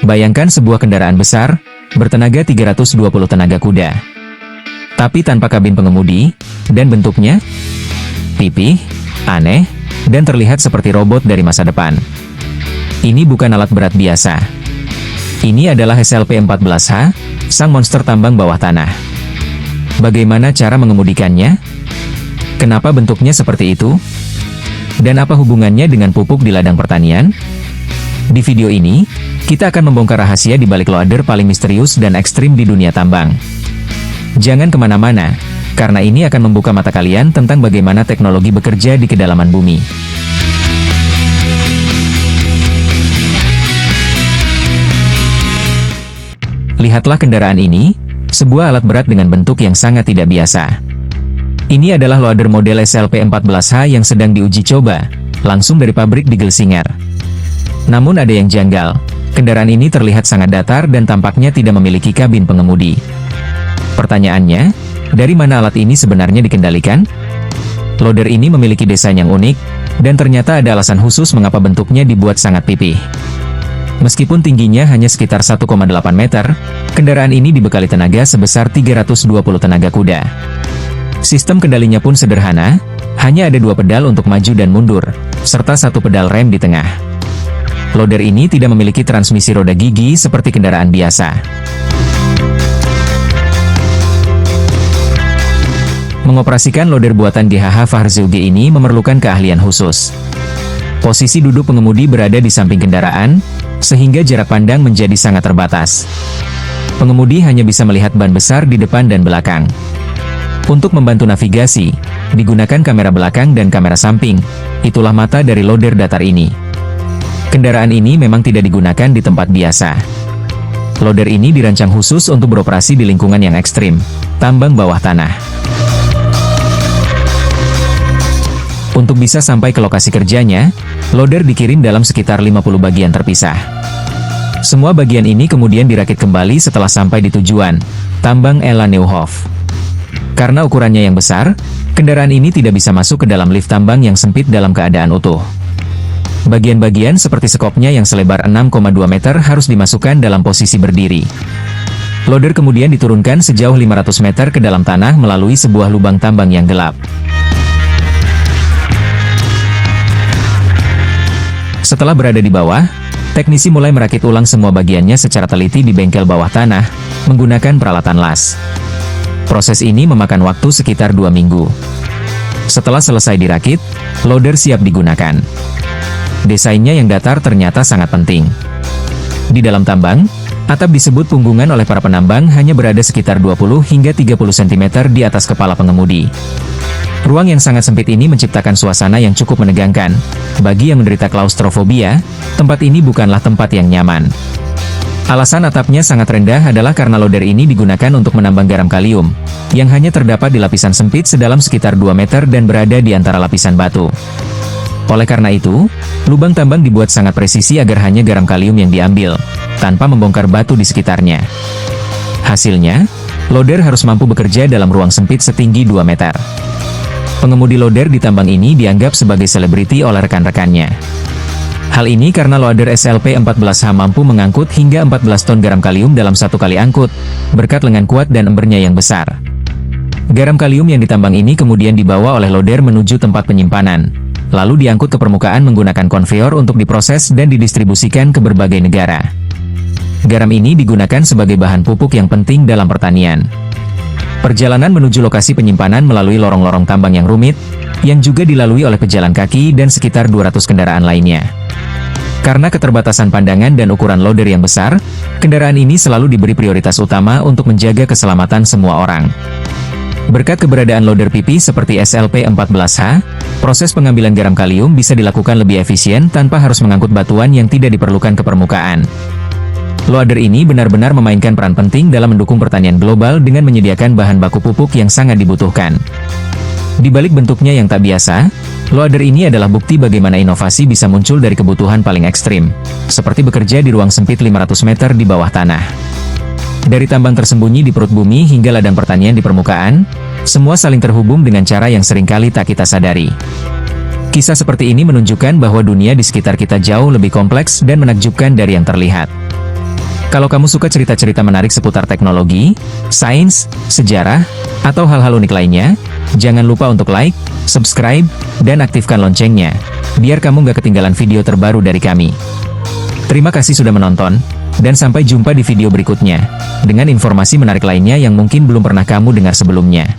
Bayangkan sebuah kendaraan besar, bertenaga 320 tenaga kuda. Tapi tanpa kabin pengemudi, dan bentuknya pipih, aneh, dan terlihat seperti robot dari masa depan. Ini bukan alat berat biasa. Ini adalah SLP-14H, sang monster tambang bawah tanah. Bagaimana cara mengemudikannya? Kenapa bentuknya seperti itu? Dan apa hubungannya dengan pupuk di ladang pertanian? Di video ini, kita akan membongkar rahasia di balik loader paling misterius dan ekstrim di dunia tambang. Jangan kemana-mana, karena ini akan membuka mata kalian tentang bagaimana teknologi bekerja di kedalaman bumi. Lihatlah kendaraan ini, sebuah alat berat dengan bentuk yang sangat tidak biasa. Ini adalah loader model SLP-14H yang sedang diuji coba, langsung dari pabrik di Gelsinger. Namun ada yang janggal, kendaraan ini terlihat sangat datar dan tampaknya tidak memiliki kabin pengemudi. Pertanyaannya, dari mana alat ini sebenarnya dikendalikan? Loader ini memiliki desain yang unik, dan ternyata ada alasan khusus mengapa bentuknya dibuat sangat pipih. Meskipun tingginya hanya sekitar 1,8 meter, kendaraan ini dibekali tenaga sebesar 320 tenaga kuda. Sistem kendalinya pun sederhana, hanya ada 2 pedal untuk maju dan mundur, serta 1 pedal rem di tengah. Loader ini tidak memiliki transmisi roda gigi seperti kendaraan biasa. Mengoperasikan loader buatan GHH Fahrzeuge ini memerlukan keahlian khusus. Posisi duduk pengemudi berada di samping kendaraan, sehingga jarak pandang menjadi sangat terbatas. Pengemudi hanya bisa melihat ban besar di depan dan belakang. Untuk membantu navigasi, digunakan kamera belakang dan kamera samping. Itulah mata dari loader datar ini. Kendaraan ini memang tidak digunakan di tempat biasa. Loader ini dirancang khusus untuk beroperasi di lingkungan yang ekstrim, tambang bawah tanah. Untuk bisa sampai ke lokasi kerjanya, loader dikirim dalam sekitar 50 bagian terpisah. Semua bagian ini kemudian dirakit kembali setelah sampai di tujuan, tambang Ella Neuhof. Karena ukurannya yang besar, kendaraan ini tidak bisa masuk ke dalam lift tambang yang sempit dalam keadaan utuh. Bagian-bagian seperti sekopnya yang selebar 6,2 meter harus dimasukkan dalam posisi berdiri. Loader kemudian diturunkan sejauh 500 meter ke dalam tanah melalui sebuah lubang tambang yang gelap. Setelah berada di bawah, teknisi mulai merakit ulang semua bagiannya secara teliti di bengkel bawah tanah, menggunakan peralatan las. Proses ini memakan waktu sekitar 2 minggu. Setelah selesai dirakit, loader siap digunakan. Desainnya yang datar ternyata sangat penting. Di dalam tambang, atap disebut punggungan oleh para penambang hanya berada sekitar 20 hingga 30 cm di atas kepala pengemudi. Ruang yang sangat sempit ini menciptakan suasana yang cukup menegangkan. Bagi yang menderita klaustrofobia, tempat ini bukanlah tempat yang nyaman. Alasan atapnya sangat rendah adalah karena loader ini digunakan untuk menambang garam kalium, yang hanya terdapat di lapisan sempit sedalam sekitar 2 meter dan berada di antara lapisan batu. Oleh karena itu, lubang tambang dibuat sangat presisi agar hanya garam kalium yang diambil, tanpa membongkar batu di sekitarnya. Hasilnya, loader harus mampu bekerja dalam ruang sempit setinggi 2 meter. Pengemudi loader di tambang ini dianggap sebagai selebriti oleh rekan-rekannya. Hal ini karena loader SLP-14H mampu mengangkut hingga 14 ton garam kalium dalam satu kali angkut, berkat lengan kuat dan embernya yang besar. Garam kalium yang ditambang ini kemudian dibawa oleh loader menuju tempat penyimpanan, lalu diangkut ke permukaan menggunakan konveyor untuk diproses dan didistribusikan ke berbagai negara. Garam ini digunakan sebagai bahan pupuk yang penting dalam pertanian. Perjalanan menuju lokasi penyimpanan melalui lorong-lorong tambang yang rumit, yang juga dilalui oleh pejalan kaki dan sekitar 200 kendaraan lainnya. Karena keterbatasan pandangan dan ukuran loader yang besar, kendaraan ini selalu diberi prioritas utama untuk menjaga keselamatan semua orang. Berkat keberadaan loader pipih seperti SLP-14H, proses pengambilan garam kalium bisa dilakukan lebih efisien tanpa harus mengangkut batuan yang tidak diperlukan ke permukaan. Loader ini benar-benar memainkan peran penting dalam mendukung pertanian global dengan menyediakan bahan baku pupuk yang sangat dibutuhkan. Di balik bentuknya yang tak biasa, loader ini adalah bukti bagaimana inovasi bisa muncul dari kebutuhan paling ekstrim, seperti bekerja di ruang sempit 500 meter di bawah tanah. Dari tambang tersembunyi di perut bumi hingga ladang pertanian di permukaan, semua saling terhubung dengan cara yang seringkali tak kita sadari. Kisah seperti ini menunjukkan bahwa dunia di sekitar kita jauh lebih kompleks dan menakjubkan dari yang terlihat. Kalau kamu suka cerita-cerita menarik seputar teknologi, sains, sejarah, atau hal-hal unik lainnya, jangan lupa untuk like, subscribe, dan aktifkan loncengnya, biar kamu nggak ketinggalan video terbaru dari kami. Terima kasih sudah menonton, dan sampai jumpa di video berikutnya, dengan informasi menarik lainnya yang mungkin belum pernah kamu dengar sebelumnya.